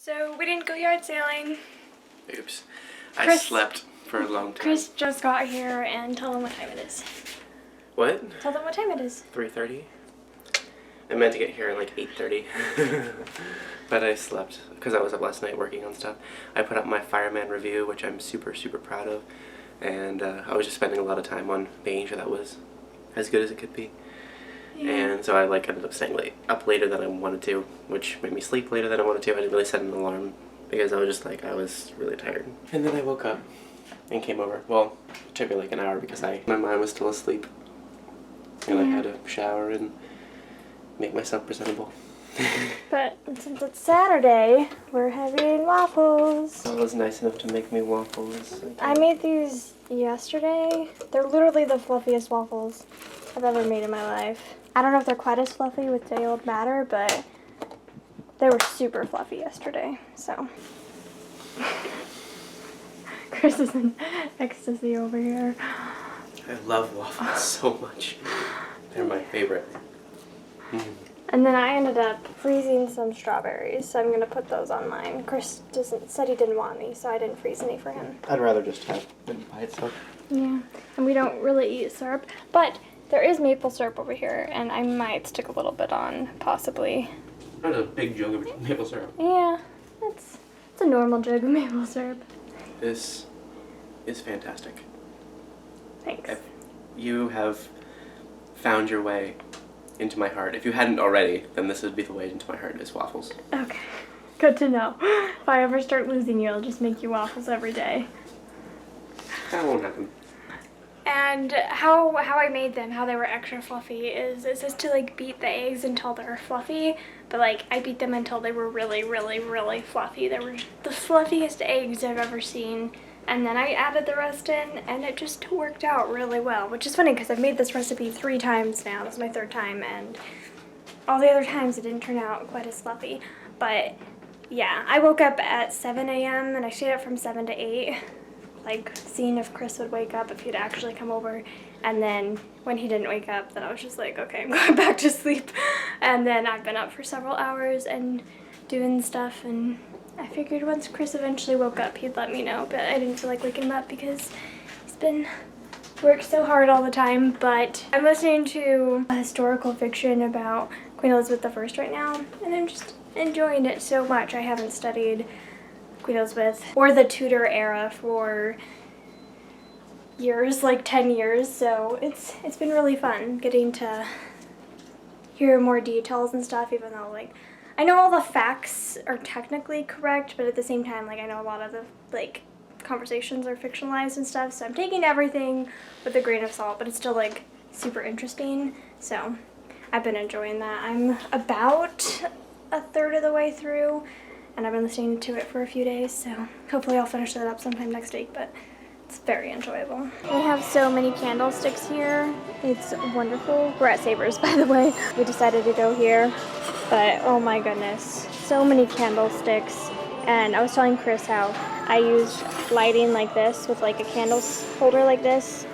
So we didn't go yard sailing. Oops. I slept for a long time. Chris just got here, and tell them what time it is. What? Tell them what time it is. 3:30? I meant to get here at like 8:30. But I slept because I was up last night working on stuff. I put up my fireman review, which I'm super proud of. And I was just spending a lot of time on making sure that was as good as it could be. Yeah. And so I ended up staying up later than I wanted to, which made me sleep later than I wanted to. I didn't really set an alarm because I was just I was really tired. And then I woke up and came over. Well, it took me like an hour because my mind was still asleep. And I had to shower and make myself presentable. But since it's Saturday, we're having waffles. It was nice enough to make me waffles. I made these yesterday. They're literally the fluffiest waffles I've ever made in my life. I don't know if they're quite as fluffy with day-old batter, but they were super fluffy yesterday, so. Chris is in ecstasy over here. I love waffles so much. They're my favorite. And then I ended up freezing some strawberries, so I'm going to put those on mine. Chris said he didn't want any, so I didn't freeze any for him. I'd rather just have it by itself. Yeah, and we don't really eat syrup, but there is maple syrup over here, and I might stick a little bit on, possibly. That's a big jug of maple syrup. Yeah, it's a normal jug of maple syrup. This is fantastic. Thanks. You have found your way into my heart. If you hadn't already, then this would be the way into my heart, is waffles. Okay, good to know. If I ever start losing you, I'll just make you waffles every day. That won't happen. And how I made them, how they were extra fluffy, is it says to beat the eggs until they're fluffy, but I beat them until they were really fluffy. They were the fluffiest eggs I've ever seen. And then I added the rest in, and it just worked out really well, which is funny because I've made this recipe 3 times now. This is my 3rd time, and all the other times it didn't turn out quite as fluffy. But yeah, I woke up at 7 a.m. and I stayed up from 7 to 8, seeing if Chris would wake up, if he'd actually come over. And then when he didn't wake up, then I was just like, okay, I'm going back to sleep. And then I've been up for several hours and doing stuff, and I figured once Chris eventually woke up, he'd let me know, but I didn't feel like waking him up because he's been worked so hard all the time. But I'm listening to a historical fiction about Queen Elizabeth I right now, and I'm just enjoying it so much. I haven't studied Queen Elizabeth or the Tudor era for years, 10 years, so it's been really fun getting to hear more details and stuff, even though I know all the facts are technically correct, but at the same time, I know a lot of the, conversations are fictionalized and stuff, so I'm taking everything with a grain of salt, but it's still, super interesting, so I've been enjoying that. I'm about a third of the way through, and I've been listening to it for a few days, so hopefully I'll finish that up sometime next week, but it's very enjoyable. We have so many candlesticks here. It's wonderful. We're at Savers, by the way. We decided to go here. But oh my goodness, so many candlesticks. And I was telling Chris how I used lighting like this with a candle holder like this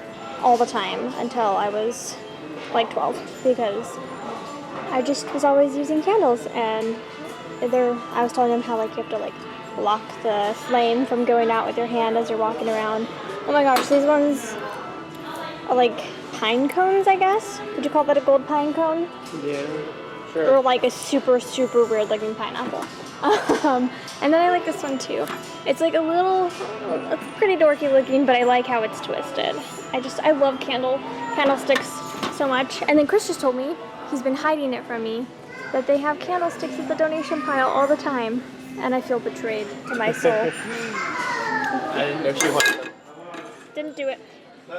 all the time until I was 12, because I just was always using candles. And I was telling him how you have to block the flame from going out with your hand as you're walking around. Oh my gosh, these ones are pine cones, I guess. Would you call that a gold pine cone? Yeah. Sure. Or a super weird looking pineapple. And then I like this one too. It's it's pretty dorky looking, but I like how it's twisted. I love candlesticks so much. And then Chris just told me, he's been hiding it from me, that they have candlesticks at the donation pile all the time. And I feel betrayed to my soul. I didn't know she wanted them. Didn't do it.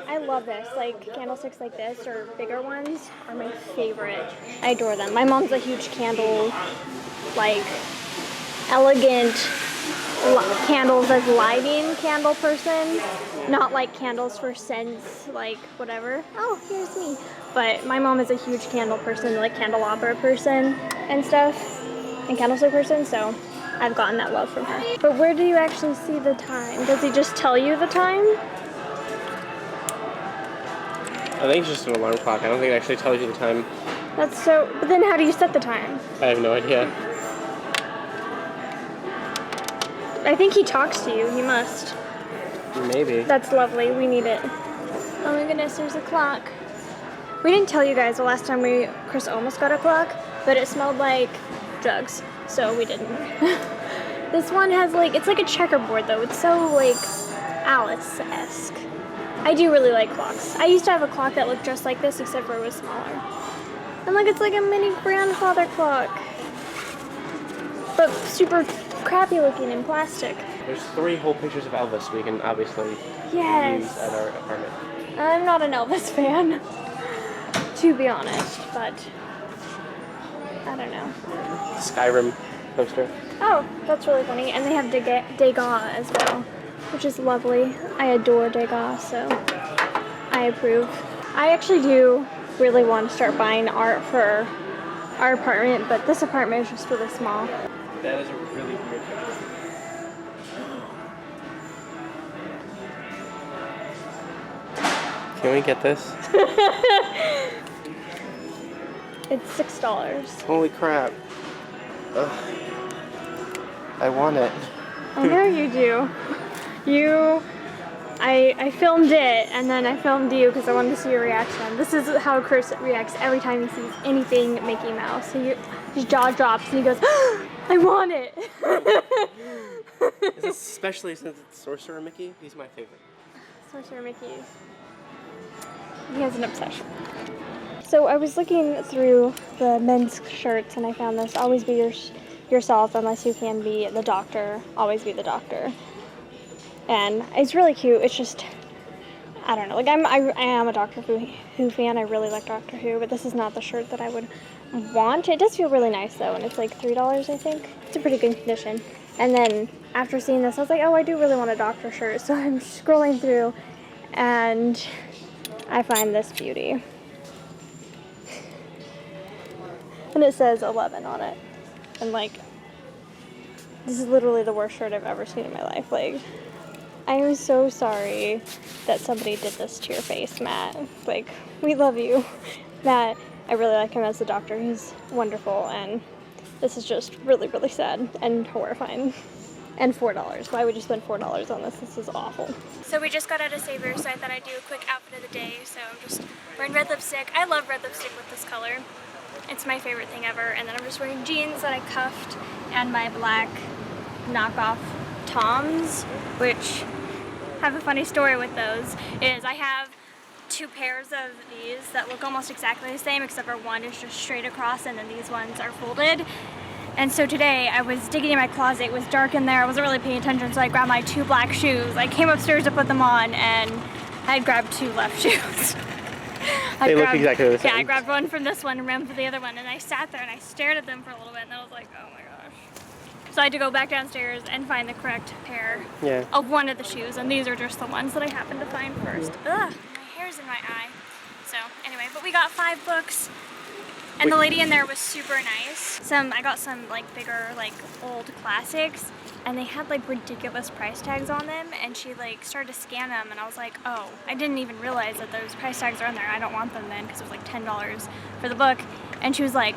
I love this. Candlesticks like this or bigger ones are my favorite. I adore them. My mom's a huge candle, elegant candles as lighting candle person. Not candles for scents, whatever. Oh, here's me. But my mom is a huge candle person, candelabra person and stuff, and candlestick person, so I've gotten that love from her. But where do you actually see the time? Does he just tell you the time? I think it's just an alarm clock. I don't think it actually tells you the time. But then how do you set the time? I have no idea. I think he talks to you. He must. Maybe. That's lovely. We need it. Oh my goodness, there's a clock. We didn't tell you guys the last time Chris almost got a clock, but it smelled like drugs, so we didn't. This one has like, it's like a checkerboard though. It's so like Alice-esque. I do really like clocks. I used to have a clock that looked just like this, except for it was smaller. And like, it's like a mini grandfather clock, but super crappy looking in plastic. There's 3 whole pictures of Elvis we can obviously use at our apartment. I'm not an Elvis fan, to be honest, but I don't know. Skyrim poster. Oh, that's really funny. And they have Degas as well, which is lovely. I adore Degas, so I approve. I actually do really want to start buying art for our apartment, but this apartment is just really small. That is a really weird picture. Can we get this? It's $6. Holy crap. Ugh. I want it. I know you do. I filmed it, and then I filmed you because I wanted to see your reaction. This is how Chris reacts every time he sees anything Mickey Mouse. His jaw drops and he goes, I want it! Especially since it's Sorcerer Mickey. He's my favorite. Sorcerer Mickey. He has an obsession. So I was looking through the men's shirts and I found this, always be yourself unless you can be the doctor, always be the doctor. And it's really cute. It's just, I don't know, like I am a Doctor Who fan. I really like Doctor Who, but this is not the shirt that I would want. It does feel really nice though, and it's like $3, I think. It's a pretty good condition. And then after seeing this, I was like, oh, I do really want a doctor shirt. So I'm scrolling through and I find this beauty. And it says 11 on it. And like, this is literally the worst shirt I've ever seen in my life. Like, I am so sorry that somebody did this to your face, Matt. Like, we love you. Matt, I really like him as the doctor. He's wonderful, and this is just really, really sad and horrifying. And $4. Why would you spend $4 on this? This is awful. So we just got out of Savers, so I thought I'd do a quick outfit of the day. So I'm just wearing red lipstick. I love red lipstick with this color. It's my favorite thing ever. And then I'm just wearing jeans that I cuffed and my black knockoff Toms, which have a funny story with those. Is I have 2 pairs of these that look almost exactly the same, except for one is just straight across and then these ones are folded. And so today I was digging in my closet. It was dark in there. I wasn't really paying attention, so I grabbed my 2 black shoes. I came upstairs to put them on and I grabbed 2 left shoes. They look exactly the same. Yeah, I grabbed one from this one and ran for the other one, and I sat there and I stared at them for a little bit, and then I was like, oh my gosh. So I had to go back downstairs and find the correct pair of one of the shoes, and these are just the ones that I happened to find first. Ugh, my hair's in my eye. So anyway, but we got 5 books. And the lady in there was super nice. I got some like bigger, like old classics, and they had like ridiculous price tags on them, and she like started to scan them, and I was like, oh, I didn't even realize that those price tags are on there. I don't want them then, because it was like $10 for the book. And she was like,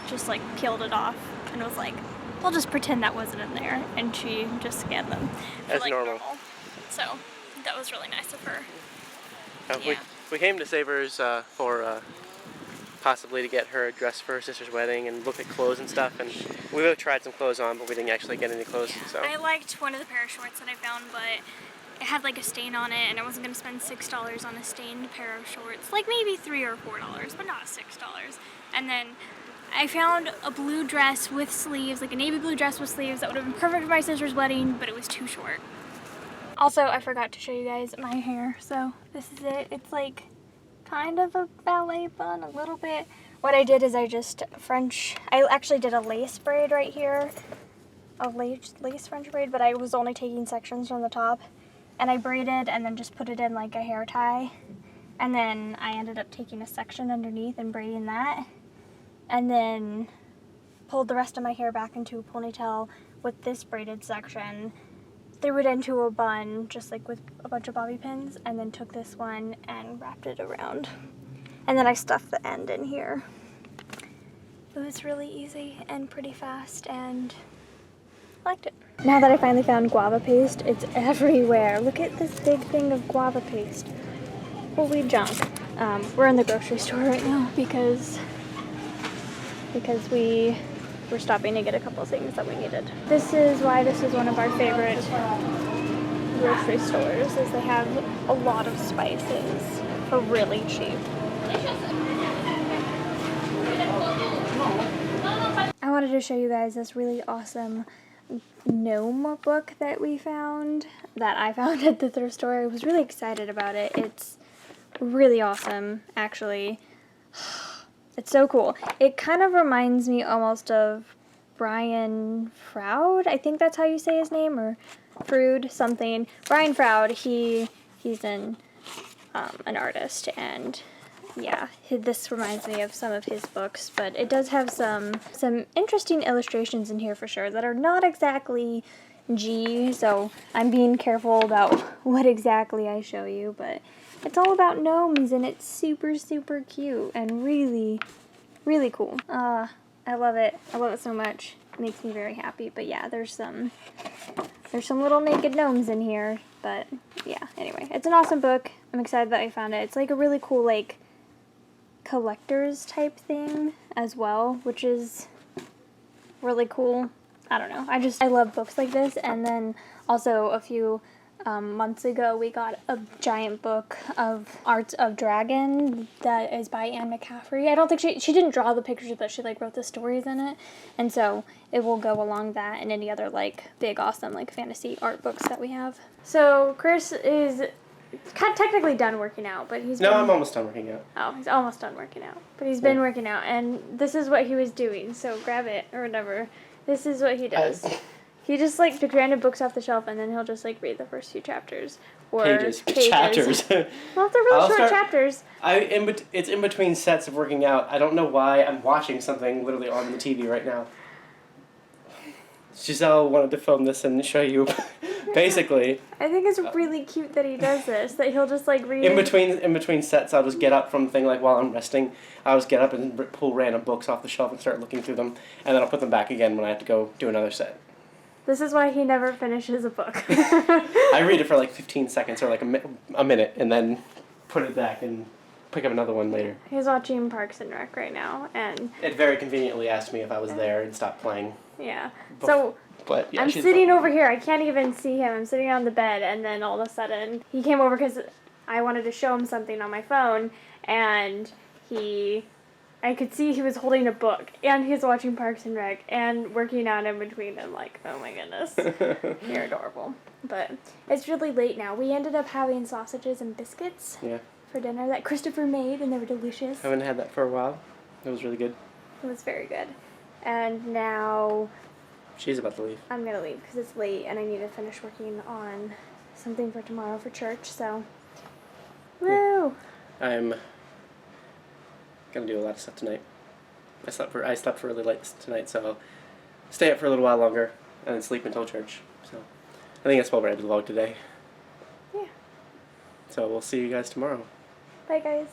just like peeled it off, and was like, we'll just pretend that wasn't in there. And she just scanned them for, as like, normal. So that was really nice of her. We came to Savers for possibly to get her a dress for her sister's wedding and look at clothes and stuff, and we both tried some clothes on, but we didn't actually get any clothes. So I liked one of the pair of shorts that I found, but it had like a stain on it, and I wasn't going to spend $6 on a stained pair of shorts. Like maybe $3 or $4, but not $6. And then I found a blue dress with sleeves, like a navy blue dress with sleeves that would have been perfect for my sister's wedding, but it was too short. Also, I forgot to show you guys my hair, so this is it. It's like kind of a ballet bun, a little bit. What I did is I actually did a lace braid right here. A lace French braid, but I was only taking sections from the top. And I braided and then just put it in like a hair tie. And then I ended up taking a section underneath and braiding that. And then pulled the rest of my hair back into a ponytail with this braided section. Threw it into a bun, just like with a bunch of bobby pins, and then took this one and wrapped it around. And then I stuffed the end in here. It was really easy and pretty fast, and I liked it. Now that I finally found guava paste, it's everywhere. Look at this big thing of guava paste. Holy junk. We're in the grocery store right now because we were stopping to get a couple things that we needed. This is why this is one of our favorite grocery stores, is they have a lot of spices for really cheap. I wanted to show you guys this really awesome gnome book that I found at the thrift store. I was really excited about it. It's really awesome, actually. It's so cool. It kind of reminds me almost of Brian Froud. I think that's how you say his name, or Froud something. Brian Froud. He's an artist, and yeah, this reminds me of some of his books, but it does have some interesting illustrations in here for sure that are not exactly G, so I'm being careful about what exactly I show you, but it's all about gnomes, and it's super, super cute and really, really cool. I love it. I love it so much. It makes me very happy, but yeah, there's some little naked gnomes in here, but yeah, anyway, it's an awesome book. I'm excited that I found it. It's like a really cool, like, collector's type thing as well, which is really cool. I don't know. I love books like this. And then also a few months ago we got a giant book of Arts of Dragon that is by Anne McCaffrey. I don't think she didn't draw the pictures, but she like wrote the stories in it. And so it will go along that and any other like big awesome like fantasy art books that we have. So Chris is kind of technically done working out, but I'm almost done working out. Oh, he's almost done working out. But he's been working out, and this is what he was doing, so grab it, or whatever. This is what he does. He just, like, picks random books off the shelf, and then he'll just, like, read the first few chapters. Or pages. Chapters. Well, if they're really short chapters. It's in between sets of working out. I don't know why I'm watching something literally on the TV right now. Giselle wanted to film this and show you. Basically, I think it's really cute that he does this. That he'll just like read. In between sets, I'll just get up from the thing like while I'm resting. I'll just get up and pull random books off the shelf and start looking through them, and then I'll put them back again when I have to go do another set. This is why he never finishes a book. I read it for like 15 seconds or like a minute, and then put it back and pick up another one later. He's watching Parks and Rec right now, and it very conveniently asked me if I was there and stopped playing. Yeah. So. But, yeah, I'm sitting over here. I can't even see him. I'm sitting on the bed, and then all of a sudden he came over because I wanted to show him something on my phone, and I could see he was holding a book, and he's watching Parks and Rec, and working out in between. I'm like, oh my goodness, you're adorable. But it's really late now. We ended up having sausages and biscuits for dinner that Christopher made, and they were delicious. I haven't had that for a while. It was really good. It was very good. And now she's about to leave. I'm going to leave because it's late and I need to finish working on something for tomorrow for church, so woo! I'm going to do a lot of stuff tonight. I slept really late tonight, so I'll stay up for a little while longer and then sleep until church. So I think that's what we're able to vlog today. Yeah. So we'll see you guys tomorrow. Bye, guys.